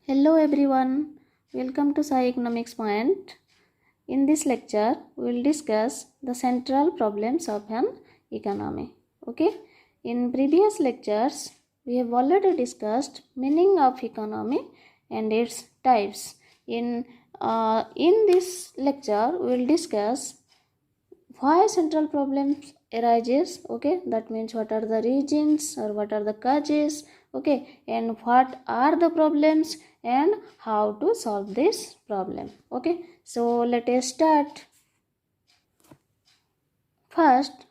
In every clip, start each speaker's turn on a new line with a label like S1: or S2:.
S1: Hello everyone, welcome to Sai Economics Point. In this lecture, we will discuss the central problems of an economy. Okay, in previous lectures, we have already discussed meaning of economy and its types. In this lecture, we will discuss why central problems arises. Okay, that means what are the reasons or what are the causes. Okay, and what are the problems and how to solve this problem. Okay, so let us start. First,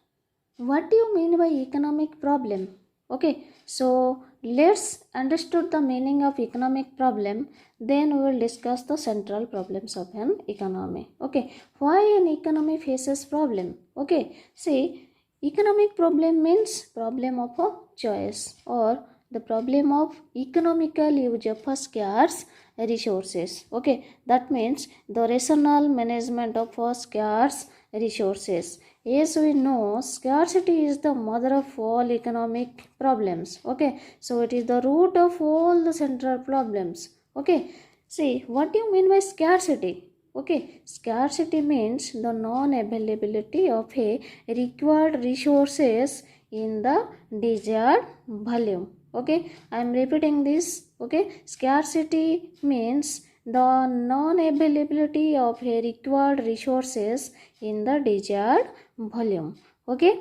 S1: what do you mean by economic problem? Okay, so let's understood the meaning of economic problem, then we will discuss the central problems of an economy. Okay, why an economy faces problem? Okay, see, economic problem means problem of a choice or the problem of economical use of a scarce resources. Okay, that means the rational management of a scarce resources. As we know, scarcity is the mother of all economic problems. Okay, so it is the root of all the central problems. Okay, see, what do you mean by scarcity? Okay, scarcity means the non-availability of a required resources in the desired volume. Okay, I am repeating this. Okay, scarcity means the non-availability of a required resources in the desired volume. Okay,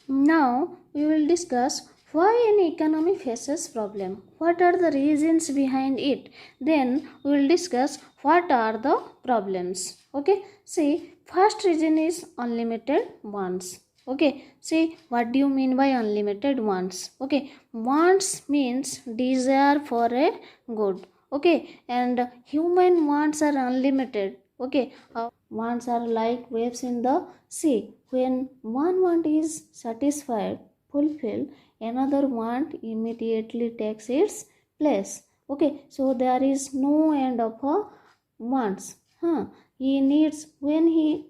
S1: now we will discuss why an economy faces problem. What are the reasons behind it? Then we will discuss what are the problems. Okay, see, first reason is unlimited wants. Okay, see, what do you mean by unlimited wants? Okay, wants means desire for a good. Okay, and human wants are unlimited. Okay, wants are like waves in the sea. When one want is satisfied, fulfilled, another want immediately takes its place. Okay, so there is no end of wants. He needs when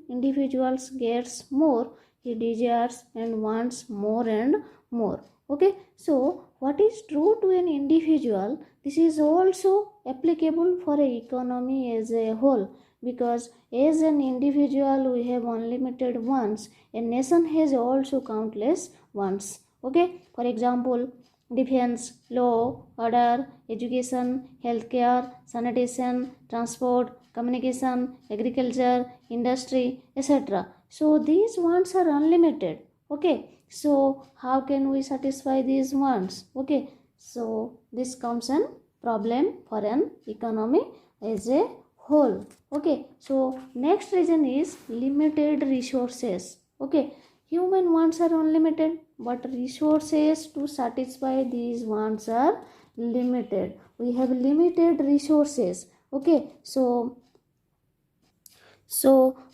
S1: individuals gets more, he desires and wants more and more. Okay, so what is true to an individual, this is also applicable for a economy as a whole, because as an individual we have unlimited wants, a nation has also countless wants. Okay, for example, defense, law, order, education, healthcare, sanitation, transport, communication, agriculture, industry, etc. So these wants are unlimited. Okay, so how can we satisfy these wants? Okay, so this comes an problem for an economy as a whole. Okay, so next reason is limited resources. Okay, human wants are unlimited, but resources to satisfy these wants are limited. We have limited resources. Okay, so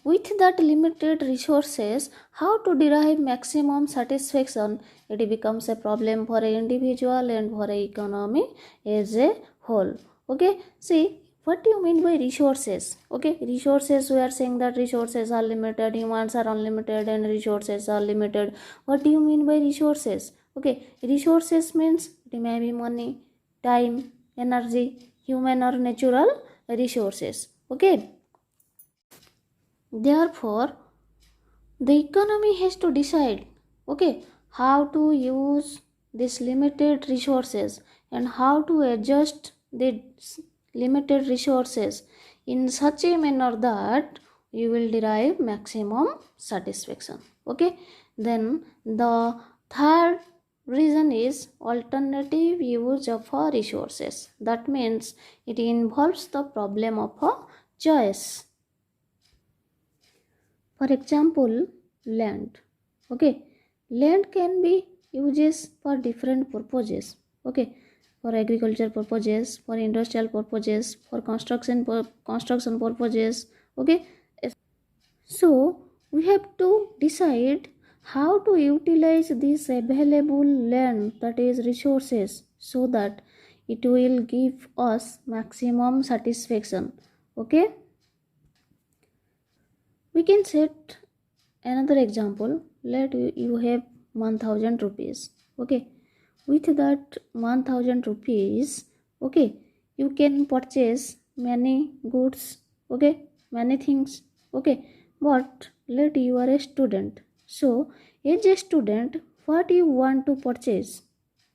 S1: with that limited resources, how to derive maximum satisfaction? It becomes a problem for an individual and for an economy as a whole. Okay, see, what do you mean by resources? Okay, resources, we are saying that resources are limited, humans are unlimited, and resources are limited. What do you mean by resources? Okay, resources means it may be money, time, energy, human or natural resources. Okay, therefore the economy has to decide, okay, how to use these limited resources and how to adjust the limited resources in such a manner that you will derive maximum satisfaction. Okay, then the third reason is alternative use of resources. That means it involves the problem of a choice. For example, land. Okay, land can be uses for different purposes. Okay, for agriculture purposes, for industrial purposes, for construction purposes. Okay, so we have to decide how to utilize this available land, that is resources, so that it will give us maximum satisfaction. Okay, we can set another example. Let you have 1000 rupees. Okay, with that 1000 rupees, Okay, you can purchase many goods, okay, many things, okay, but let you are a student. So as a student, what you want to purchase?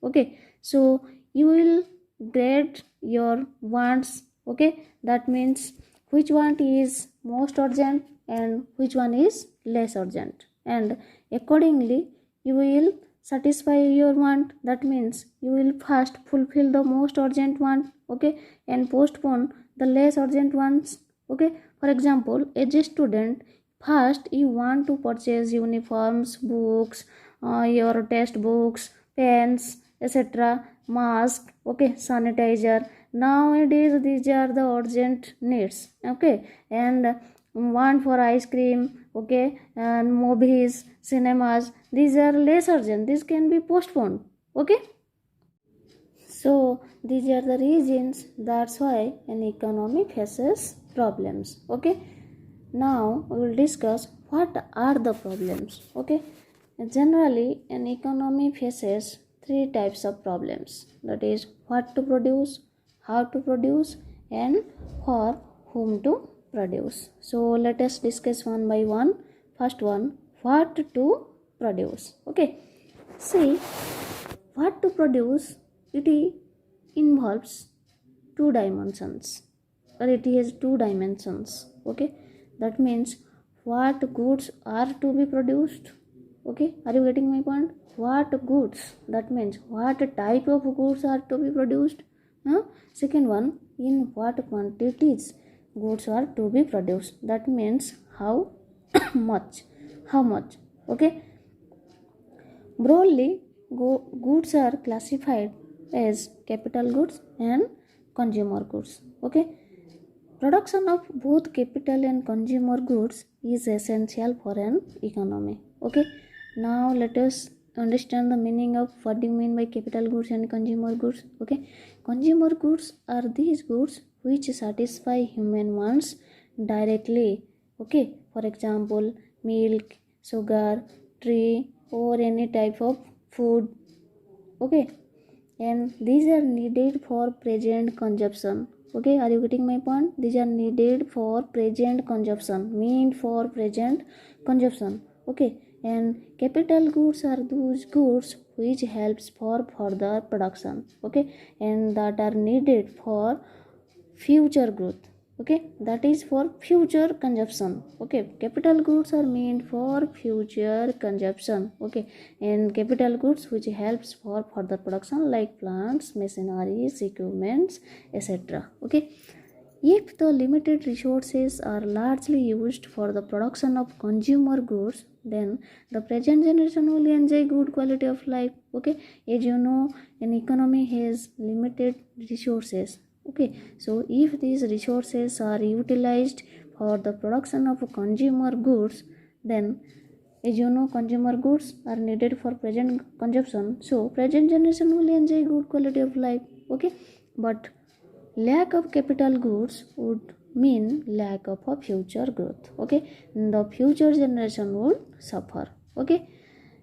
S1: Okay, so you will grade your wants. Okay, that means which one is most urgent and which one is less urgent, and accordingly you will satisfy your want. That means you will first fulfill the most urgent one, okay, and postpone the less urgent ones. Okay, for example, as a student, first you want to purchase uniforms, books, your test books, pens, etc., mask, okay, sanitizer. Nowadays these are the urgent needs, okay, and want for ice cream, okay, and movies, cinemas, these are less urgent, this can be postponed. Okay, so these are the reasons, that's why an economy faces problems. Okay, now we will discuss what are the problems. Okay, generally an economy faces three types of problems, that is what to produce, how to produce, and for whom to produce. So let us discuss one by one. First one, what to produce. Okay, see, what to produce, it involves two dimensions, or it has two dimensions. Okay, that means what goods are to be produced. Okay, are you getting my point? What goods, that means what type of goods are to be produced. Second one, in what quantities goods are to be produced, that means how much. Okay, broadly, goods are classified as capital goods and consumer goods. Okay, production of both capital and consumer goods is essential for an economy. Okay, now let us understand the meaning of what do you mean by capital goods and consumer goods. Okay, consumer goods are these goods which satisfy human wants directly. Okay, for example, milk, sugar, tree, or any type of food. Okay, and these are needed for present consumption. Okay, are you getting my point? These are needed for present consumption, meant for present consumption. Okay, and capital goods are those goods which helps for further production. Okay, and that are needed for future growth. Okay, that is for future consumption. Okay, capital goods are meant for future consumption. Okay, and capital goods which helps for further production like plants, machineries, equipments, etc. Okay, if the limited resources are largely used for the production of consumer goods, then the present generation will enjoy good quality of life. Okay, as you know, an economy has limited resources. Okay, so if these resources are utilized for the production of consumer goods, then as you know, consumer goods are needed for present consumption, so present generation will enjoy good quality of life. Okay, but lack of capital goods would mean lack of a future growth. Okay, the future generation would suffer. Okay,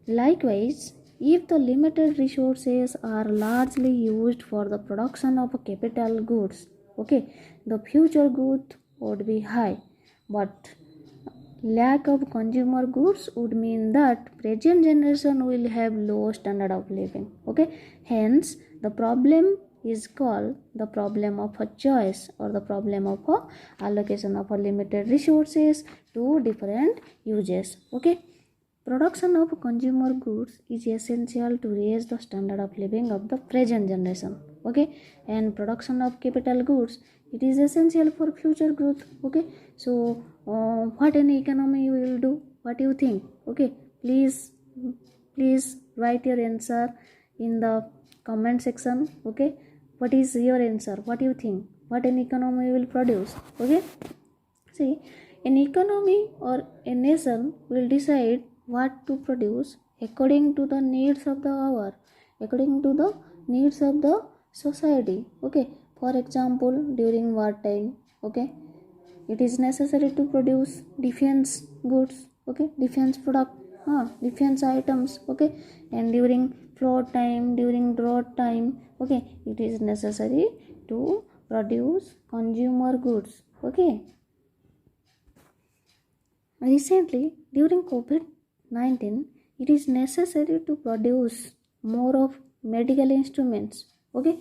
S1: likewise, if the limited resources are largely used for the production of capital goods, okay, the future growth would be high, but lack of consumer goods would mean that present generation will have low standard of living. Okay, hence the problem is called the problem of a choice, or the problem of a allocation of a limited resources to different uses. Okay, production of consumer goods is essential to raise the standard of living of the present generation. Okay, and production of capital goods, it is essential for future growth. Okay, so what an economy will do? What do you think? Okay, please write your answer in the comment section. Okay, what is your answer? What do you think? What an economy will produce? Okay, see, an economy or a nation will decide what to produce according to the needs of the hour, according to the needs of the society. Okay, for example, during wartime, okay, it is necessary to produce defense goods. Okay, defense product, defense items. Okay, and during flood time, during drought time, okay, it is necessary to produce consumer goods. Okay. Recently, during COVID-19, it is necessary to produce more of medical instruments. Okay.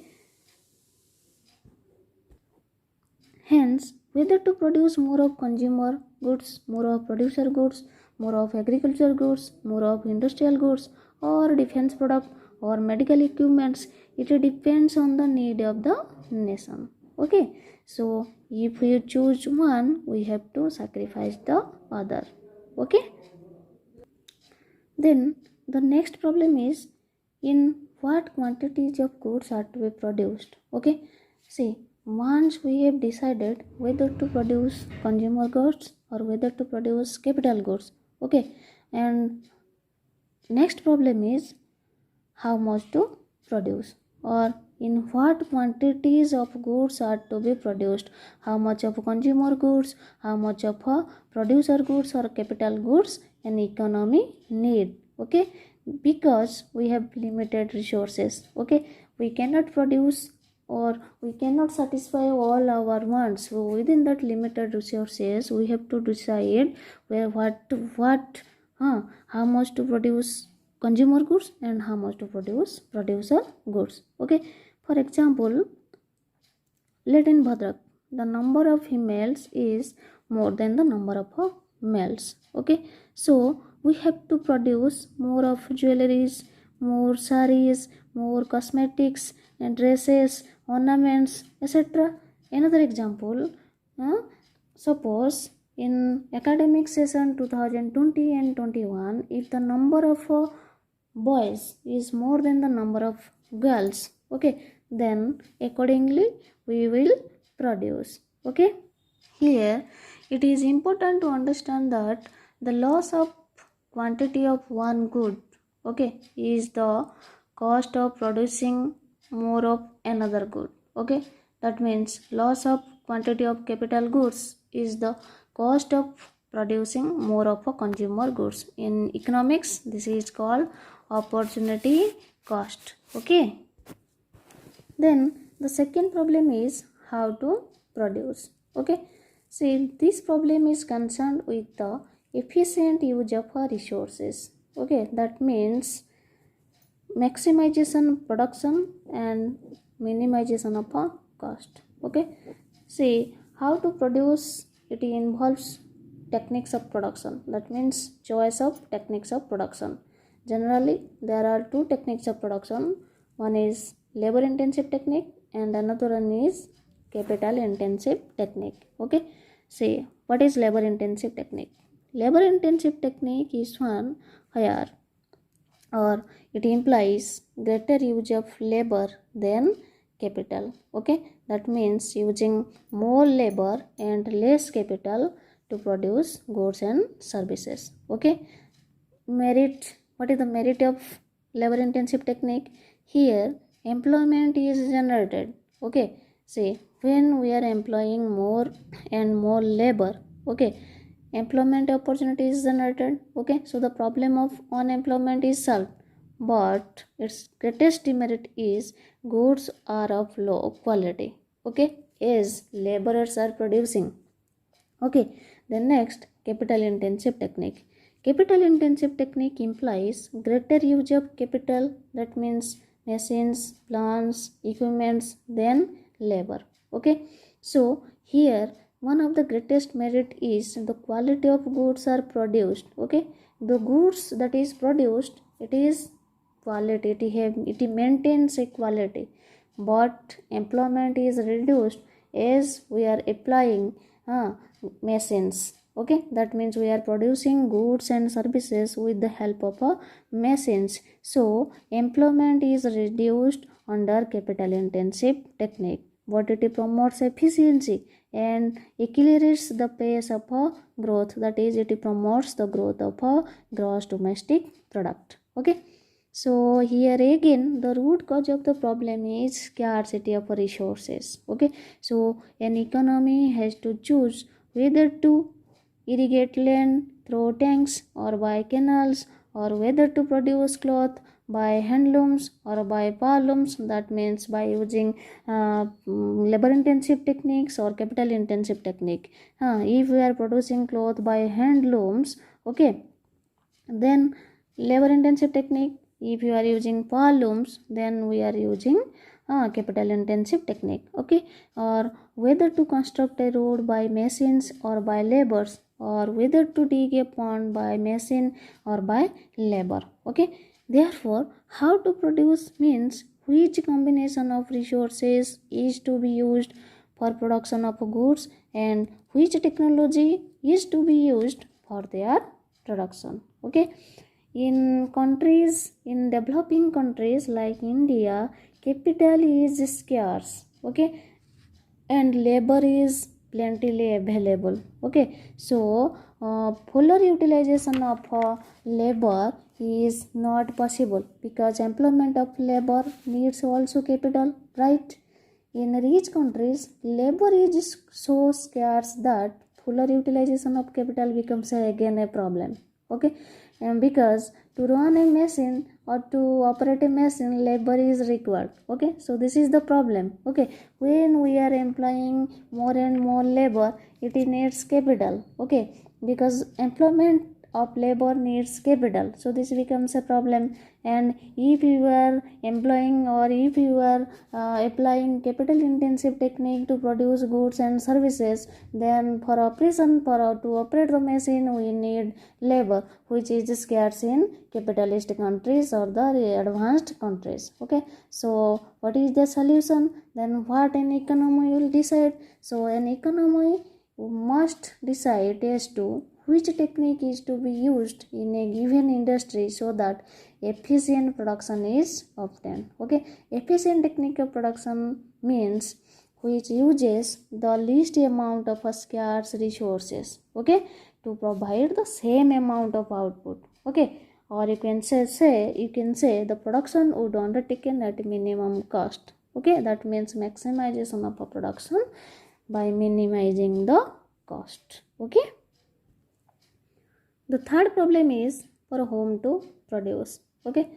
S1: Hence, whether to produce more of consumer goods, more of producer goods, more of agricultural goods, more of industrial goods, or defense product or medical equipments, it depends on the need of the nation. Okay, so if we choose one, we have to sacrifice the other. Okay, then the next problem is in what quantities of goods are to be produced. Okay, see, once we have decided whether to produce consumer goods or whether to produce capital goods. Okay, and next problem is how much to produce or in what quantities of goods are to be produced, how much of consumer goods, how much of producer goods or capital goods an economy need. Okay, because we have limited resources. Okay, we cannot produce or we cannot satisfy all our wants, so within that limited resources we have to decide where how much to produce consumer goods and how much to produce producer goods. Okay, for example, let in Bhadrak the number of females is more than the number of males. Okay, so we have to produce more of jewelries, more saris, more cosmetics and dresses, ornaments, etc. Another example, suppose in academic session 2020 and 21, if the number of boys is more than the number of girls, okay, then accordingly we will produce. Okay, here it is important to understand that the loss of quantity of one good, okay, is the cost of producing more of another good. Okay, that means loss of quantity of capital goods is the cost of producing more of a consumer goods. In economics, this is called opportunity cost. Okay, then the second problem is how to produce. Okay, see, this problem is concerned with the efficient use of our resources. Okay, that means maximization production and minimization of a cost. Okay, see, how to produce, it involves techniques of production, that means choice of techniques of production. Generally there are two techniques of production, one is labor intensive technique and another one is capital intensive technique. Okay, see, what is labor intensive technique? Labor intensive technique is one where or it implies greater use of labor than capital. Okay, that means using more labor and less capital to produce goods and services. Okay, merit, what is the merit of labor intensive technique? Here employment is generated. Okay, see, when we are employing more and more labor, okay, employment opportunity is generated. Okay, so the problem of unemployment is solved, but its greatest demerit is goods are of low quality. Okay, as laborers are producing. Okay, then next, capital intensive technique. Capital intensive technique implies greater use of capital, that means machines, plants, equipments than labor. Okay, so here one of the greatest merit is the quality of goods are produced. Okay, the goods that is produced, it is quality, it maintains a quality, but employment is reduced as we are applying machines. Okay, that means we are producing goods and services with the help of machines, so employment is reduced under capital intensive technique, but it promotes efficiency and accelerates the pace of growth, that is it promotes the growth of gross domestic product. Okay, so here again the root cause of the problem is scarcity of resources. Okay, so an economy has to choose whether to irrigate land through tanks or by canals or whether to produce cloth by handlooms or by powerlooms, that means by using labor intensive techniques or capital intensive technique. If we are producing cloth by handlooms, okay, then labor intensive technique. If you are using powerlooms, then we are using capital intensive technique, okay. Or whether to construct a road by machines or by labors, or whether to dig a pond by machine or by labor, okay. Therefore, how to produce means which combination of resources is to be used for production of goods and which technology is to be used for their production, okay. In developing countries like India, capital is scarce, okay, and labor is plentifully available, okay. So fuller utilization of labor is not possible because employment of labor needs also capital, right. In rich countries, labor is so scarce that fuller utilization of capital becomes again a problem, okay. And because to run a machine or to operate a machine, labor is required, okay. So this is the problem, okay. When we are employing more and more labor, it needs capital, okay, because employment of labor needs capital, so this becomes a problem. And if you are employing or if you are applying capital intensive technique to produce goods and services, then for operation to operate the machine we need labor, which is scarce in capitalist countries or the advanced countries, okay. So what is the solution? Then what an economy will decide? So an economy must decide as to which technique is to be used in a given industry so that efficient production is obtained, okay. Efficient technique of production means which uses the least amount of scarce resources, okay, to provide the same amount of output, okay. Or you can say the production would undertaken at minimum cost, okay. That means maximization of a production by minimizing the cost, okay. The third problem is for whom to produce, okay.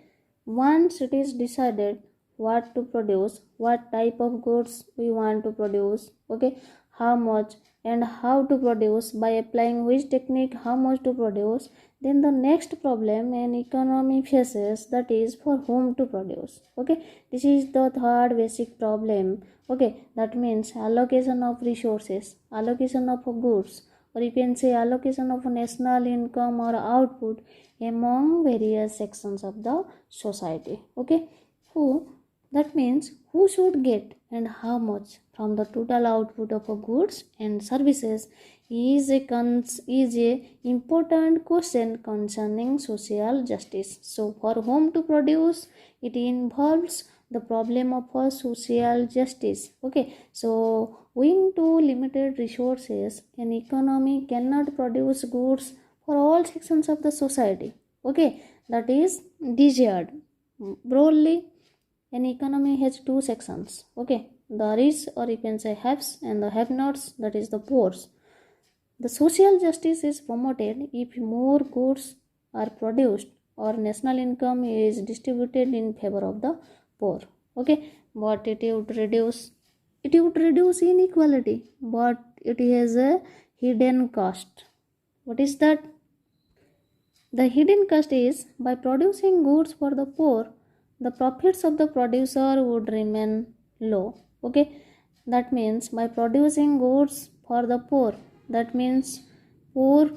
S1: Once it is decided what to produce, what type of goods we want to produce, okay, how much and how to produce, by applying which technique, how much to produce, then the next problem an economy faces, that is for whom to produce, okay. This is the third basic problem, okay. That means allocation of resources, allocation of goods, or you can say allocation of national income or output among various sections of the society, okay. That means who should get and how much from the total output of goods and services is a important question concerning social justice. So for whom to produce, it involves the problem of social justice, okay. So owing to limited resources, an economy cannot produce goods for all sections of the society, okay. That is desired. Broadly, an economy has two sections, okay. The rich, or you can say haves, and the have-nots, that is the poor. The social justice is promoted if more goods are produced or national income is distributed in favor of the poor, okay. But it would reduce inequality, but it has a hidden cost. What is that? The hidden cost is by producing goods for the poor, the profits of the producer would remain low, okay. That means by producing goods for the poor, that means poor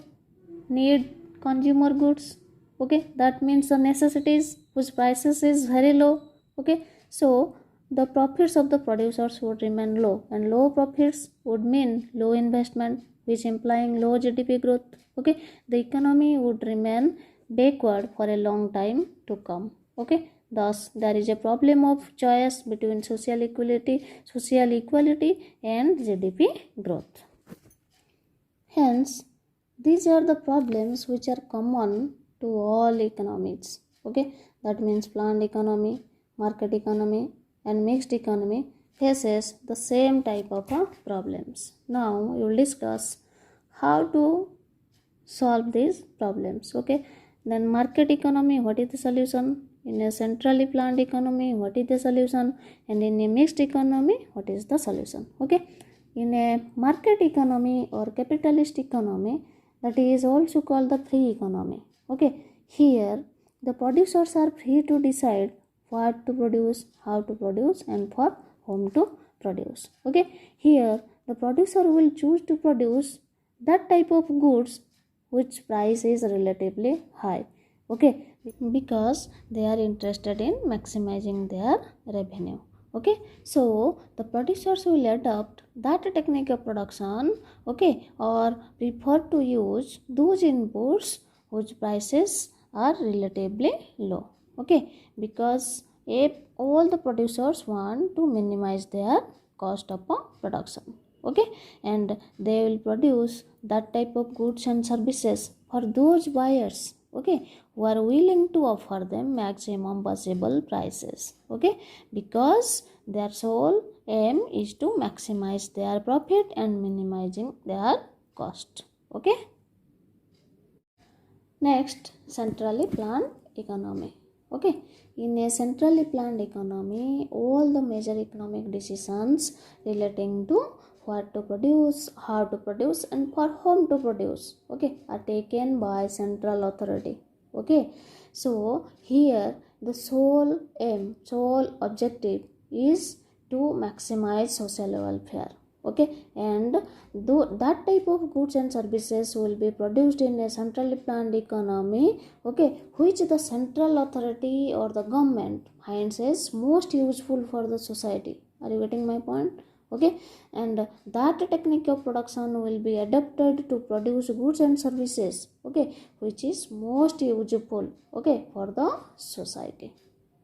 S1: need consumer goods, okay. That means the necessities whose prices is very low, okay. So the profits of the producers would remain low, and low profits would mean low investment, which implying low GDP growth, okay. The economy would remain backward for a long time to come, okay. Thus there is a problem of choice between social equality and GDP growth. Hence, these are the problems which are common to all economies, okay. That means planned economy, market economy and mixed economy faces the same type of problems. Now we will discuss how to solve these problems, okay. Then market economy, what is the solution? In a centrally planned economy, what is the solution? And in a mixed economy, what is the solution? Okay. In a market economy or capitalist economy, that is also called the free economy. Okay. Here the producers are free to decide what to produce, how to produce, and for whom to produce. Okay. Here the producer will choose to produce that type of goods which price is relatively high. Okay, because they are interested in maximizing their revenue. Okay, so the producers will adopt that technique of production, okay, or prefer to use those inputs whose prices are relatively low. Okay, because if all the producers want to minimize their cost of production. Okay, and they will produce that type of goods and services for those buyers, okay, who are willing to offer them maximum possible prices. Okay, because their sole aim is to maximize their profit and minimizing their cost. Okay, next, centrally planned economy. Okay, in a centrally planned economy, all the major economic decisions relating to what to produce, how to produce, and for whom to produce, okay, are taken by central authority. Okay, so here the sole aim, sole objective is to maximize social welfare. Okay, and that type of goods and services will be produced in a centrally planned economy, okay, which the central authority or the government finds is most useful for the society. Are you getting my point? Okay, and that technique of production will be adapted to produce goods and services, okay, which is most useful, okay, for the society.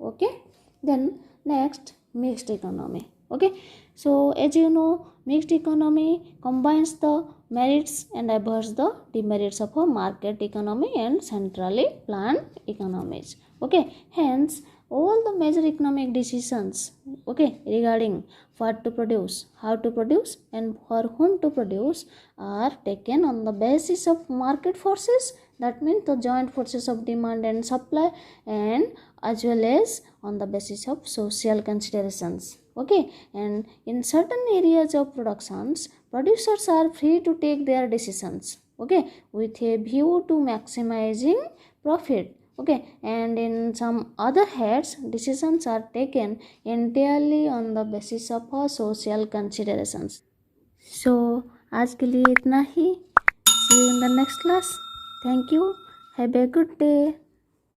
S1: Okay, then next, mixed economy. Okay, so as you know, mixed economy combines the merits and avoids the demerits of a market economy and centrally planned economies. Okay, hence all the major economic decisions, okay, regarding what to produce, how to produce, and for whom to produce are taken on the basis of market forces. That means the joint forces of demand and supply, and as well as on the basis of social considerations. Okay, and in certain areas of productions, producers are free to take their decisions, okay, with a view to maximizing profit. Okay, and in some other heads, decisions are taken entirely on the basis of social considerations. So आज के लिए इतना ही. See you in the next class. Thank you. Have a good day.